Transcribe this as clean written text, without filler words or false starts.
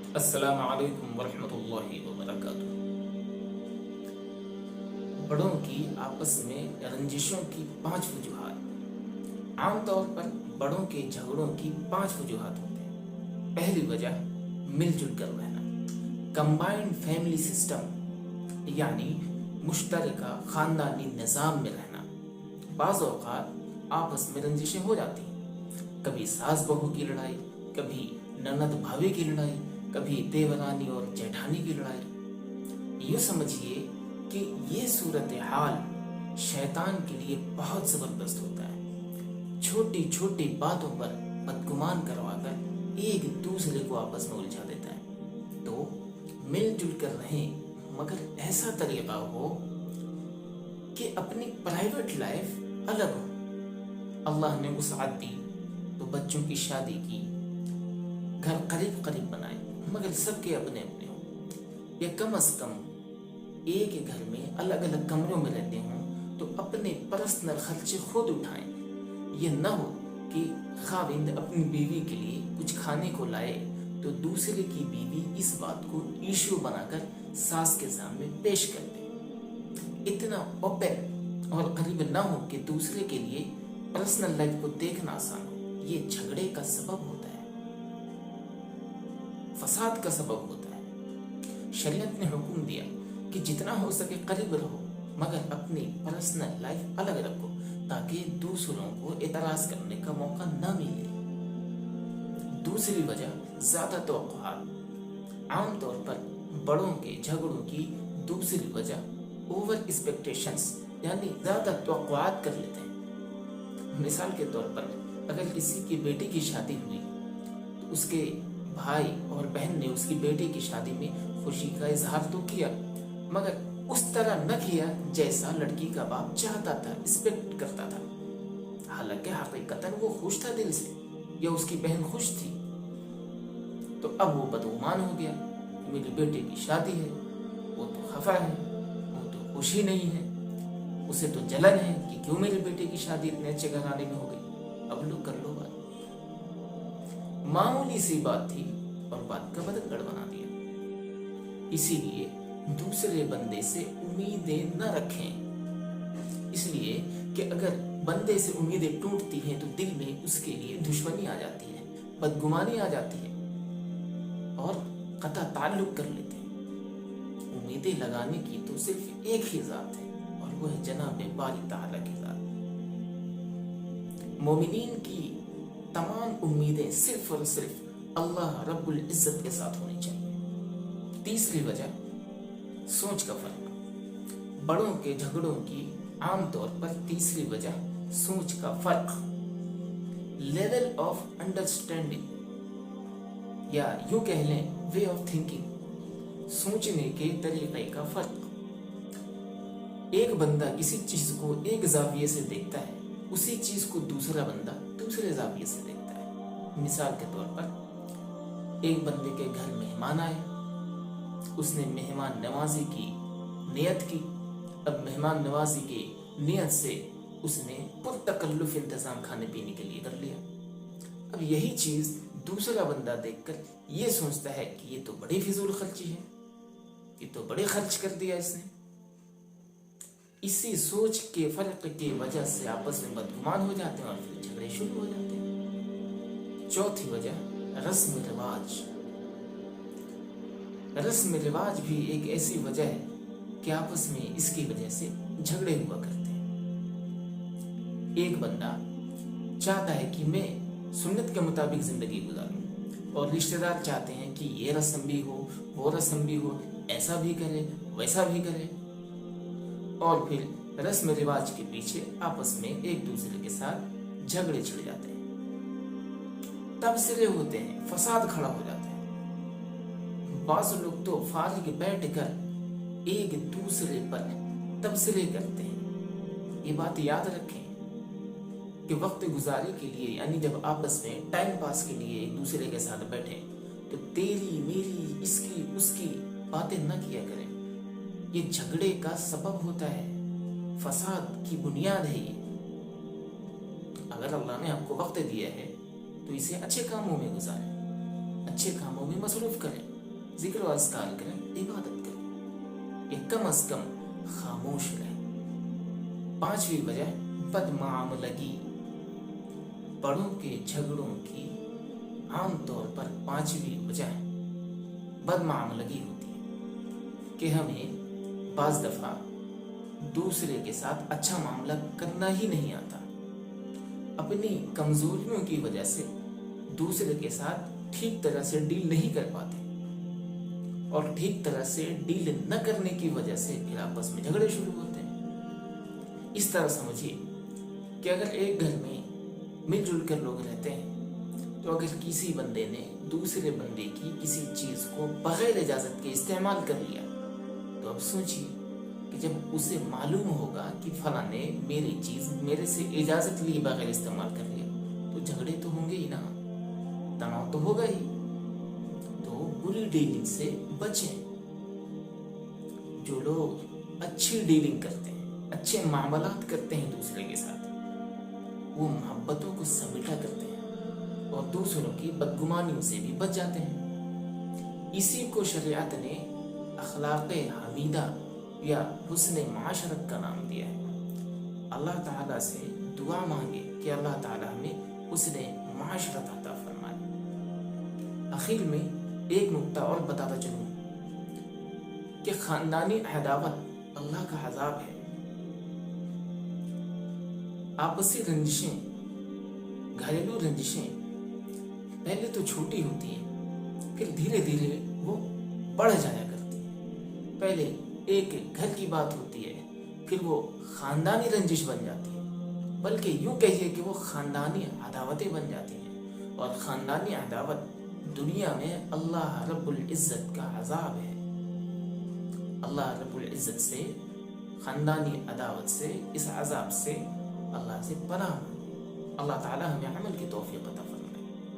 السلام علیکم ورحمۃ اللہ وبرکاتہ۔ بڑوں کی آپس میں رنجشوں کی 5 وجوہات۔ عام طور پر بڑوں کے جھگڑوں کی 5 وجوہات ہوتے ہیں۔ پہلی وجہ مل جل کر رہنا، کمبائنڈ فیملی سسٹم، یعنی مشترکہ خاندانی نظام میں رہنا۔ بعض اوقات آپس میں رنجشیں ہو جاتی ہیں، کبھی ساس بہو کی لڑائی، کبھی نند بھاوی کی لڑائی، کبھی دیورانی اور جیٹھانی کی لڑائی۔ یوں سمجھیے کہ یہ صورتحال شیطان کے لیے بہت زبردست ہوتا ہے۔ چھوٹی چھوٹی باتوں پر بدگمان کروا کر ایک دوسرے کو آپس میں الجھا دیتا ہے۔ تو مل جل کر رہیں، مگر ایسا طریقہ ہو کہ اپنی پرائیویٹ لائف الگ ہو۔ اللہ نے وسعت دی تو بچوں کی شادی کی، گھر قریب قریب بنائے، مگر سب کے اپنے اپنے ہوں، یا کم از کم ایک ہی گھر میں الگ الگ کمروں میں رہتے ہوں تو اپنے پرسنل خرچے خود اٹھائیں۔ یہ نہ ہو کہ خاوند اپنی بیوی کے لیے کچھ کھانے کو لائے تو دوسرے کی بیوی اس بات کو ایشو بنا کر ساس کے سامنے پیش کر دے۔ اتنا اوپن اور قریب نہ ہو کہ دوسرے کے لیے پرسنل لائف کو دیکھنا آسان ہو۔ یہ جھگڑے کا سبب ہوتا ہے، فساد کا سبب ہوتا ہے۔ شریعت نے حکم دیا کہ جتنا ہو سکے قریب رہو، مگر اپنی پرسنل لائف الگ رکھو تاکہ دوسروں کو اعتراض کرنے کا موقع نہ ملے۔ دوسری وجہ زیادہ توقعات۔ عام طور پر بڑوں کے جھگڑوں کی دوسری وجہ اوور ایکسپیکٹیشنز، یعنی زیادہ توقعات کر لیتے ہیں۔ مثال کے طور پر اگر کسی کی بیٹی کی شادی ہوئی تو اس کے بھائی اور بہن نے اس کی بیٹی کی شادی میں خوشی کا اظہار تو کیا، مگر اس طرح نہ کیا جیسا لڑکی کا باپ چاہتا تھا، ایکسپیکٹ کرتا تھا۔ حالانکہ حقیقتاً وہ خوش تھا دل سے، یا اس کی بہن خوش تھی۔ تو اب وہ بدگمان ہو گیا کہ میری بیٹے کی شادی ہے، وہ تو خفا ہے، وہ تو خوشی نہیں ہے، اسے تو جلن ہے کہ کیوں میرے بیٹے کی شادی اتنے اچھے گھرانے میں ہو گئی۔ اب لوگ کر لو بات، معمولی سی بات تھی اور بات کا بدنگڑ بنا دیا۔ اسی لیے دوسرے بندے سے امیدیں نہ رکھیں، اس لیے کہ اگر بندے سے امیدیں ٹوٹتی ہیں تو دل میں اس کے لیے دشمنی آ جاتی ہے، بدگمانی آ جاتی ہے اور قطع تعلق کر لیتے ہیں۔ امیدیں لگانے کی تو صرف ایک ہی ذات ہے اور وہ ہے جناب باری تعالیٰ کی ذات۔ مومنین کی تمام امیدیں صرف اور صرف اللہ رب العزت کے ساتھ ہونی چاہیے۔ تیسری وجہ سوچ کا فرق۔ بڑوں کے جھگڑوں کی عام طور پر تیسری وجہ سوچ کا فرق، لیول آف انڈرسٹینڈنگ، یا یوں کہہ لیں وے آف تھنکنگ، سوچنے کے طریقے کا فرق۔ ایک بندہ کسی چیز کو ایک زاویے سے دیکھتا ہے، اسی چیز کو دوسرا بندہ دوسرے زاویے سے دیکھتا ہے۔ مثال کے طور پر ایک بندے کے گھر مہمان آئے، اس نے مہمان نوازی کی نیت کی۔ اب مہمان نوازی کی نیت سے اس نے پرتکلف انتظام کھانے پینے کے لیے کر لیا۔ اب یہی چیز دوسرا بندہ دیکھ کر یہ سوچتا ہے کہ یہ تو بڑی فضول خرچی ہے، یہ تو بڑے خرچ کر دیا اس نے۔ اسی سوچ کے فرق کی وجہ سے آپس میں بدگمان ہو جاتے ہیں اور پھر جھگڑے شروع ہو جاتے ہیں۔ چوتھی وجہ رسم رواج۔ رسم رواج بھی ایک ایسی وجہ ہے کہ آپس میں اس کی وجہ سے جھگڑے ہوا کرتے ہیں۔ ایک بندہ چاہتا ہے کہ میں سنت کے مطابق زندگی گزاروں، اور رشتہ دار چاہتے ہیں کہ یہ رسم بھی ہو، وہ رسم بھی ہو، ایسا بھی کرے، ویسا بھی کرے، اور پھر رسم رواج کے پیچھے آپس میں ایک دوسرے کے ساتھ جھگڑے چھڑ جاتے ہیں، تبصرے ہوتے ہیں، فساد کھڑا ہو جاتا ہے۔ بعض لوگ تو فارغ بیٹھ کر ایک دوسرے پر تبصرے کرتے ہیں۔ یہ بات یاد رکھیں کہ وقت گزاری کے لیے، یعنی جب آپس میں ٹائم پاس کے لیے ایک دوسرے کے ساتھ بیٹھیں تو تیری میری اس کی باتیں نہ کیا کریں۔ یہ جھگڑے کا سبب ہوتا ہے، فساد کی بنیاد ہے یہ۔ اگر اللہ نے آپ کو وقت دیا ہے تو اسے اچھے کاموں میں گزاریں، اچھے کاموں میں مصروف کریں۔ ذکر و اذکار کریں, عبادت کریں, یا کم از کم خاموش رہیں. پانچویں وجہ بدمعاملگی. بڑوں کے جھگڑوں کی عام طور پر پانچویں وجہ بدمعاملگی ہوتی ہے کہ ہمیں بعض دفعہ دوسرے کے ساتھ اچھا معاملہ کرنا ہی نہیں آتا. اپنی کمزوریوں کی وجہ سے دوسرے کے ساتھ ٹھیک طرح سے ڈیل نہیں کر پاتے, اور ٹھیک طرح سے ڈیل نہ کرنے کی وجہ سے پھر آپس میں جھگڑے شروع ہوتے ہیں. اس طرح سمجھیے کہ اگر ایک گھر میں مل جل کر لوگ رہتے ہیں, تو اگر کسی بندے نے دوسرے بندے کی کسی چیز کو بغیر اجازت کے استعمال کر لیا, تو اب سوچیے کہ جب اسے معلوم ہوگا کہ فلاں نے میری چیز میرے سے اجازت لیے بغیر استعمال کر لیا, تو جھگڑے تو ہوں گے ہی نا, تناؤ تو ہوگا ہی. تو بری ڈیلنگ سے بچیں. جو لوگ اچھی ڈیلنگ کرتے ہیں, اچھے معاملات کرتے ہیں دوسرے کے ساتھ, وہ محبتوں کو سمیٹا کرتے ہیں اور دوسروں کی بدگمانیوں سے بھی بچ جاتے ہیں. اسی کو شریعت نے اخلاق حمیدہ یا حسن معاشرت کا نام دیا ہے. اللہ تعالیٰ سے دعا مانگے کہ اللہ تعالیٰ ہمیں حسن معاشرت عطا فرمائے. آخر میں ایک نکتہ اور بتاتا چلوں کہ خاندانی عداوت اللہ کا عذاب ہے. آپسی رنجشیں, گھریلو رنجشیں پہلے تو چھوٹی ہوتی ہیں, پھر دھیرے دھیرے وہ بڑھ جایا کرتی ہیں. پہلے ایک گھر کی بات ہوتی ہے, پھر وہ خاندانی رنجش بن جاتی ہے, بلکہ یوں کہیے کہ وہ خاندانی عداوتیں بن جاتی ہیں. اور خاندانی عداوت دنیا میں اللہ رب العزت کا عذاب ہے. اللہ رب العزت سے, خاندانی عداوت سے, اس عذاب سے اللہ سے پناہ. اللہ تعالی ہمیں عمل کی توفیق عطا فرمائے.